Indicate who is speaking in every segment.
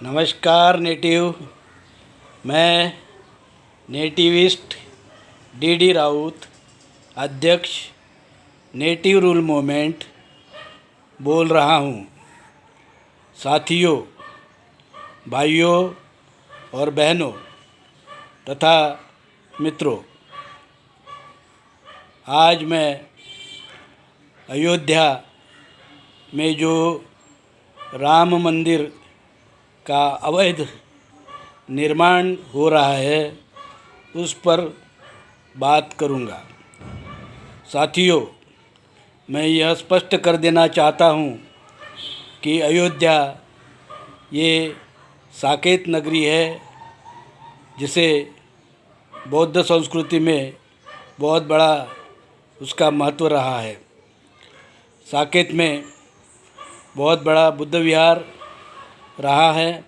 Speaker 1: नमस्कार नेटिव। मैं nativist D Raut, अध्यक्ष नेटिव रूल मूवमेंट बोल रहा हूँ। साथियों, भाइयों और बहनों तथा मित्रों, आज मैं अयोध्या में जो राम मंदिर का अवैध निर्माण हो रहा है उस पर बात करूंगा। साथियों, मैं यह स्पष्ट कर देना चाहता हूं कि अयोध्या ये साकेत नगरी है, जिसे बौद्ध संस्कृति में बहुत बड़ा उसका महत्व रहा है। साकेत में बहुत बड़ा बुद्ध विहार रहा है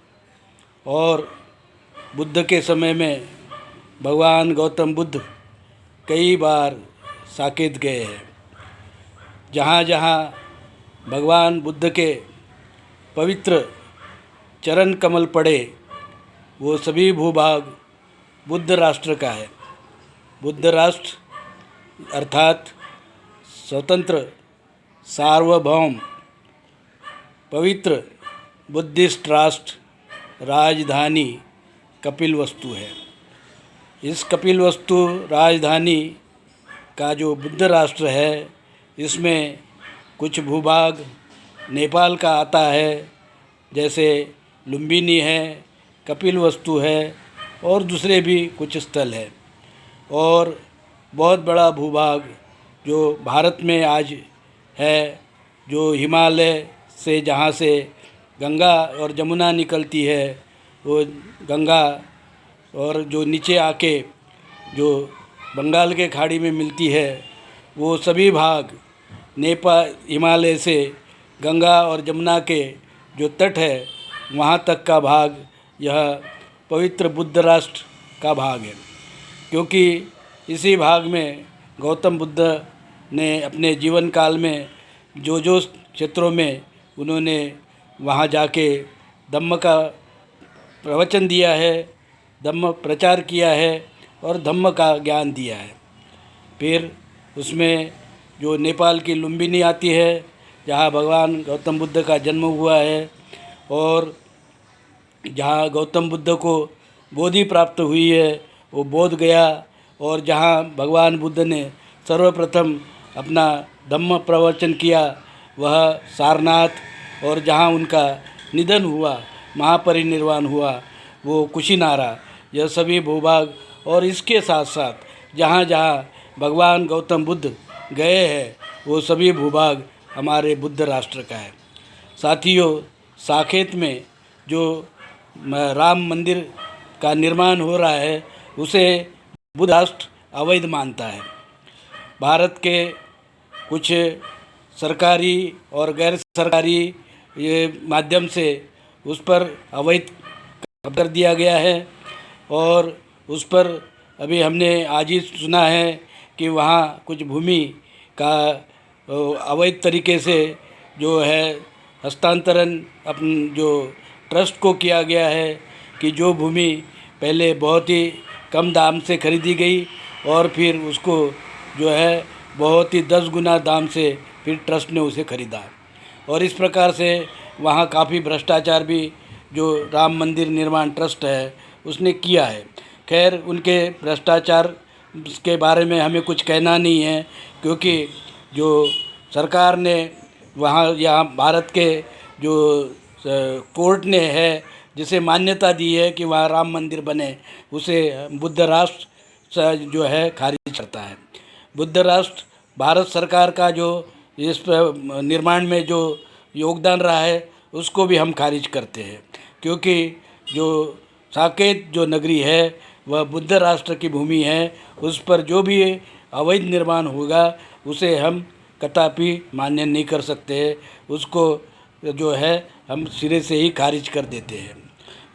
Speaker 1: और बुद्ध के समय में भगवान गौतम बुद्ध कई बार साकेत गए हैं। जहाँ जहाँ भगवान बुद्ध के पवित्र चरण कमल पड़े, वो सभी भूभाग बुद्ध राष्ट्र का है। बुद्ध राष्ट्र अर्थात स्वतंत्र सार्वभौम पवित्र बुद्धिस्ट राष्ट्र राजधानी कपिलवस्तु है। इस कपिलवस्तु राजधानी का जो बुद्ध राष्ट्र है, इसमें कुछ भूभाग नेपाल का आता है, जैसे लुम्बिनी है, कपिलवस्तु है और दूसरे भी कुछ स्थल है। और बहुत बड़ा भूभाग जो भारत में आज है, जो हिमालय से जहाँ से गंगा और जमुना निकलती है, वो गंगा और जो नीचे आके जो बंगाल के खाड़ी में मिलती है, वो सभी भाग नेपाल हिमालय से गंगा और जमुना के जो तट है वहाँ तक का भाग यह पवित्र बुद्ध राष्ट्र का भाग है। क्योंकि इसी भाग में गौतम बुद्ध ने अपने जीवन काल में जो क्षेत्रों में उन्होंने वहाँ जाके धम्म का प्रवचन दिया है, धम्म प्रचार किया है और धम्म का ज्ञान दिया है। फिर उसमें जो नेपाल की लुम्बिनी आती है, जहाँ भगवान गौतम बुद्ध का जन्म हुआ है और जहाँ गौतम बुद्ध को बोधि प्राप्त हुई है, वो बोध गया। और जहाँ भगवान बुद्ध ने सर्वप्रथम अपना धम्म प्रवचन किया, वह सारनाथ। और जहाँ उनका निधन हुआ, महापरिनिर्वाण हुआ, वो कुशीनारा। यह सभी भूभाग और इसके साथ साथ जहाँ जहाँ भगवान गौतम बुद्ध गए हैं, वो सभी भूभाग हमारे बुद्ध राष्ट्र का है। साथियों, साकेत में जो राम मंदिर का निर्माण हो रहा है, उसे बुद्ध राष्ट्र अवैध मानता है। भारत के कुछ सरकारी और गैर सरकारी ये माध्यम से उस पर अवैध कर दिया गया है। और उस पर अभी हमने आज ही सुना है कि वहाँ कुछ भूमि का अवैध तरीके से जो है हस्तांतरण अपन जो ट्रस्ट को किया गया है, कि जो भूमि पहले बहुत ही कम दाम से खरीदी गई और फिर उसको जो है बहुत ही 10 गुना दाम से फिर ट्रस्ट ने उसे खरीदा। और इस प्रकार से वहाँ काफ़ी भ्रष्टाचार भी जो राम मंदिर निर्माण ट्रस्ट है उसने किया है। खैर, उनके भ्रष्टाचार के बारे में हमें कुछ कहना नहीं है, क्योंकि जो सरकार ने वहाँ यहाँ भारत के जो कोर्ट ने है जिसे मान्यता दी है कि वहाँ राम मंदिर बने, उसे बुद्ध राष्ट्र जो है खारिज करता है। बुद्ध राष्ट्र भारत सरकार का जो इस निर्माण में जो योगदान रहा है उसको भी हम खारिज करते हैं, क्योंकि जो साकेत जो नगरी है वह बुद्ध राष्ट्र की भूमि है। उस पर जो भी अवैध निर्माण होगा उसे हम कदापि मान्य नहीं कर सकते। उसको जो है हम सिरे से ही खारिज कर देते हैं।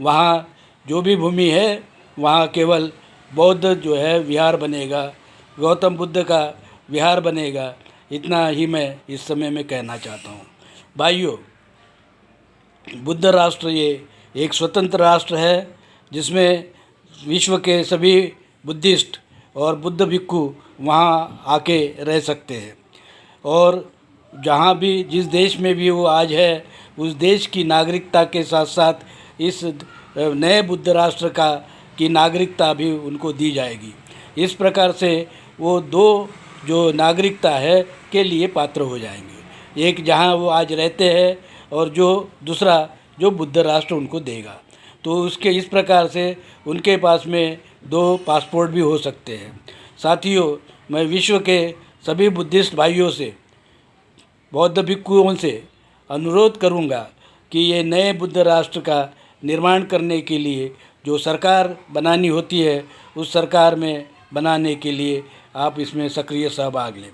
Speaker 1: वहाँ जो भी भूमि है वहाँ केवल बौद्ध जो है विहार बनेगा, गौतम बुद्ध का विहार बनेगा। इतना ही मैं इस समय में कहना चाहता हूँ। भाइयों, बुद्ध राष्ट्र ये एक स्वतंत्र राष्ट्र है जिसमें विश्व के सभी बुद्धिस्ट और बुद्ध भिक्खु वहाँ आके रह सकते हैं। और जहाँ भी जिस देश में भी वो आज है उस देश की नागरिकता के साथ साथ इस नए बुद्ध राष्ट्र की नागरिकता भी उनको दी जाएगी। इस प्रकार से वो दो जो नागरिकता है के लिए पात्र हो जाएंगे, एक जहाँ वो आज रहते हैं और जो दूसरा जो बुद्ध राष्ट्र उनको देगा। तो उसके इस प्रकार से उनके पास में दो पासपोर्ट भी हो सकते हैं। साथियों, मैं विश्व के सभी बुद्धिस्ट भाइयों से, बौद्ध भिक्षुओं से अनुरोध करूंगा कि ये नए बुद्ध राष्ट्र का निर्माण करने के लिए जो सरकार बनानी होती है उस सरकार में बनाने के लिए आप इसमें सक्रिय सहभाग लें।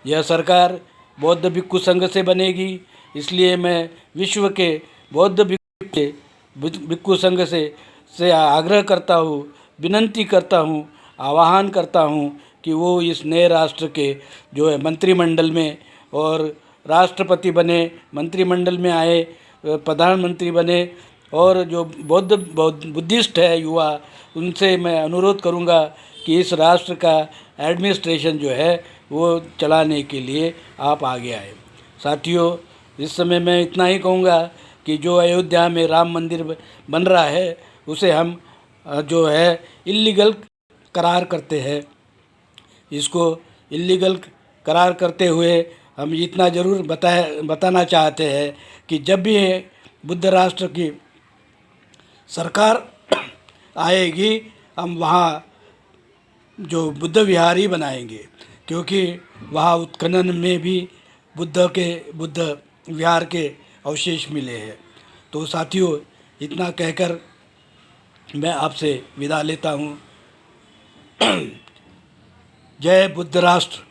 Speaker 1: यह सरकार बौद्ध भिक्षु संघ से बनेगी, इसलिए मैं विश्व के बौद्ध भिक्षु संघ से आग्रह करता हूँ, विनंती करता हूँ, आह्वान करता हूँ कि वो इस नए राष्ट्र के जो है मंत्रिमंडल में और राष्ट्रपति बने, मंत्रिमंडल में आए, प्रधानमंत्री बने और जो बुद्धिस्ट है युवा, उनसे मैं अनुरोध करूँगा कि इस राष्ट्र का एडमिनिस्ट्रेशन जो है वो चलाने के लिए आप आगे आए। साथियों, इस समय मैं इतना ही कहूँगा कि जो अयोध्या में राम मंदिर बन रहा है उसे हम जो है इल्लीगल करार करते हैं। इसको इल्लीगल करार करते हुए हम इतना ज़रूर बताना चाहते हैं कि जब भी बुद्ध राष्ट्र की सरकार आएगी हम वहाँ जो बुद्ध विहार ही बनाएंगे, क्योंकि वहाँ उत्खनन में भी बुद्ध विहार के अवशेष मिले हैं। तो साथियों, इतना कहकर मैं आपसे विदा लेता हूँ। जय बुद्ध राष्ट्र।